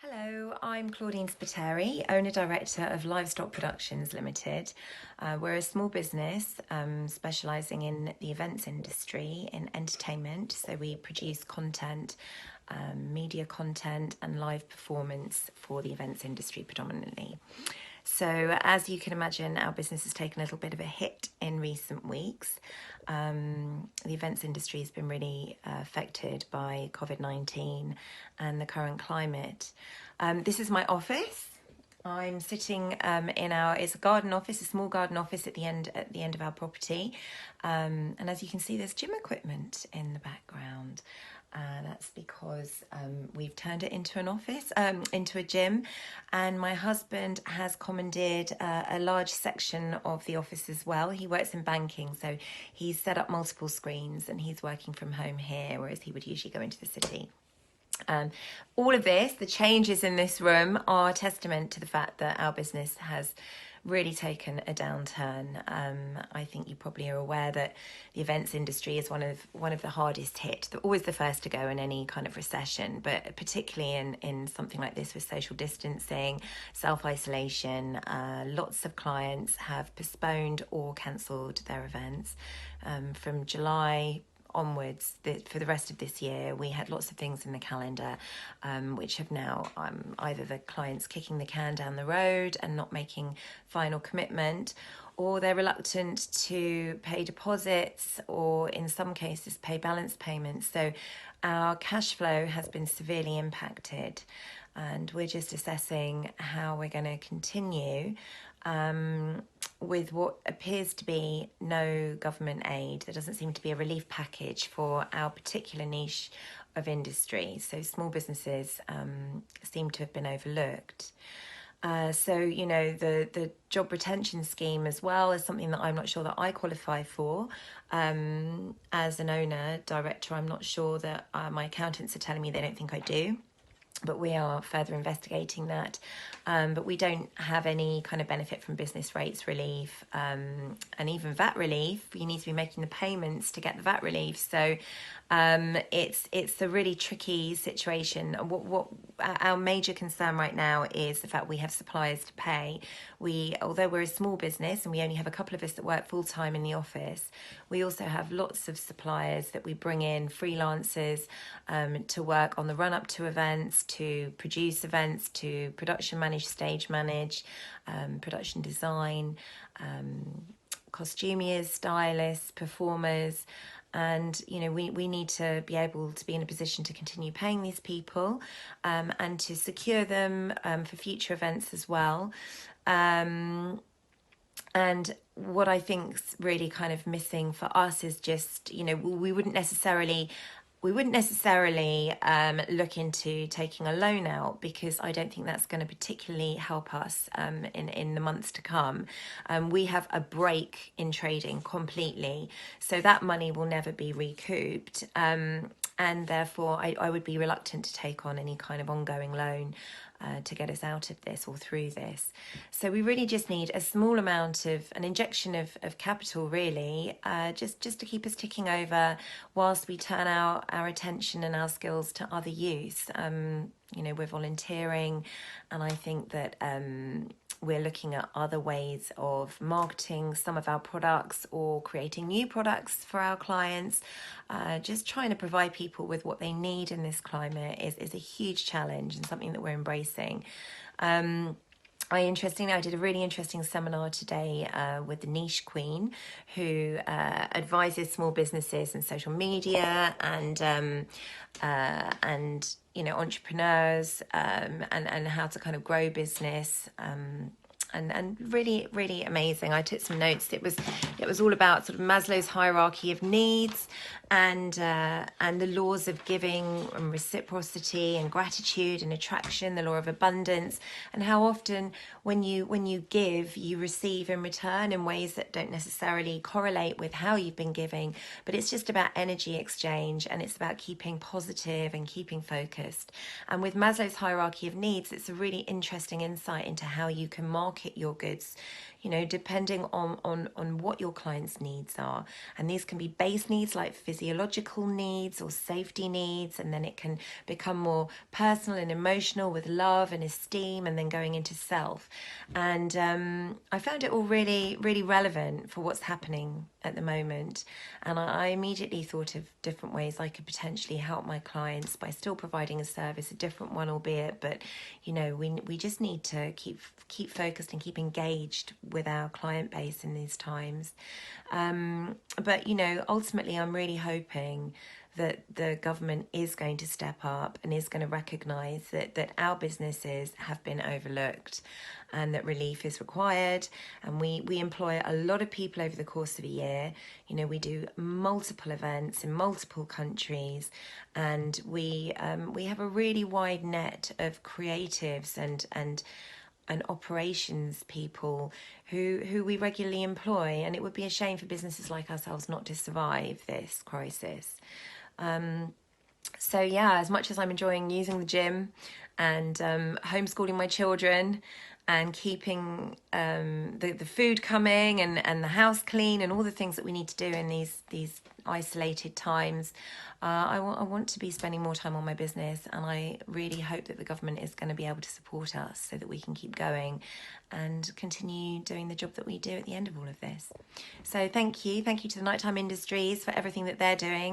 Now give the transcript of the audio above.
Hello, I'm Claudine Spiteri, owner-director of Livestock Productions Ltd. We're a small business specialising in the events industry, in entertainment. So we produce content, media content and live performance for the events industry predominantly. So as you can imagine, our business has taken a little bit of a hit in recent weeks. The events industry has been really affected by COVID-19 and the current climate. This is my office. I'm sitting it's a garden office, a small garden office at the end of our property. And as you can see, there's gym equipment in the background. That's because we've turned it into an office, into a gym, and my husband has commandeered a large section of the office as well. He works in banking, so he's set up multiple screens and he's working from home here, whereas he would usually go into the city. All of this, the changes in this room, are testament to the fact that our business has really taken a downturn. I think you probably are aware that the events industry is one of the hardest hit. They're always the first to go in any kind of recession, but particularly in something like this with social distancing, self-isolation, lots of clients have postponed or cancelled their events. From July onwards, for the rest of this year, we had lots of things in the calendar which have now either the clients kicking the can down the road and not making final commitment, or they're reluctant to pay deposits, or in some cases pay balance payments. So our cash flow has been severely impacted, and we're just assessing how we're going to continue with what appears to be no government aid. There doesn't seem to be a relief package for our particular niche of industry. So small businesses seem to have been overlooked. So, you know, the job retention scheme as well is something that I'm not sure that I qualify for. As an owner, director, I'm not sure that my accountants are telling me they don't think I do. But we are further investigating that. But we don't have any kind of benefit from business rates relief, and even VAT relief. You need to be making the payments to get the VAT relief. So it's a really tricky situation. What our major concern right now is the fact we have suppliers to pay. Although we're a small business and we only have a couple of us that work full time in the office, we also have lots of suppliers that we bring in, freelancers, to work on the run up to events, to produce events, to production manage, stage manage, production design, costumiers, stylists, performers. And, you know, we need to be able to be in a position to continue paying these people, and to secure them for future events as well. And what I think's really kind of missing for us is just, you know, we wouldn't necessarily look into taking a loan out, because I don't think that's going to particularly help us in the months to come. We have a break in trading completely, so that money will never be recouped, and therefore I would be reluctant to take on any kind of ongoing loan to get us out of this or through this. So we really just need a small amount of an injection of capital, really, just to keep us ticking over whilst we turn our attention and our skills to other use. You know, we're volunteering, and I think that we're looking at other ways of marketing some of our products or creating new products for our clients. Just trying to provide people with what they need in this climate is a huge challenge, and something that we're embracing. I did a really interesting seminar today with the Niche Queen, who advises small businesses in social media and you know, entrepreneurs, and how to kind of grow business. And really amazing. I took some notes. It was all about sort of Maslow's hierarchy of needs, and the laws of giving and reciprocity and gratitude and attraction, the law of abundance, and how often when you give, you receive in return in ways that don't necessarily correlate with how you've been giving. But it's just about energy exchange, and it's about keeping positive and keeping focused. And with Maslow's hierarchy of needs, it's a really interesting insight into how you can market market your goods, you know, depending on what your clients' needs are. And these can be base needs like physiological needs or safety needs, and then it can become more personal and emotional with love and esteem, and then going into self. And I found it all really, really relevant for what's happening at the moment. And I immediately thought of different ways I could potentially help my clients by still providing a service, a different one albeit, but you know, we just need to keep focused and keep engaged with our client base in these times. But you know, ultimately I'm really hoping that the government is going to step up and is going to recognise that our businesses have been overlooked and that relief is required. And we employ a lot of people over the course of a year. You know, we do multiple events in multiple countries, and we have a really wide net of creatives and operations people who we regularly employ, and it would be a shame for businesses like ourselves not to survive this crisis. So yeah, as much as I'm enjoying using the gym and homeschooling my children and keeping the food coming and the house clean and all the things that we need to do in these isolated times, I want to be spending more time on my business, and I really hope that the government is going to be able to support us so that we can keep going and continue doing the job that we do at the end of all of this. So thank you to the Nighttime Industries for everything that they're doing.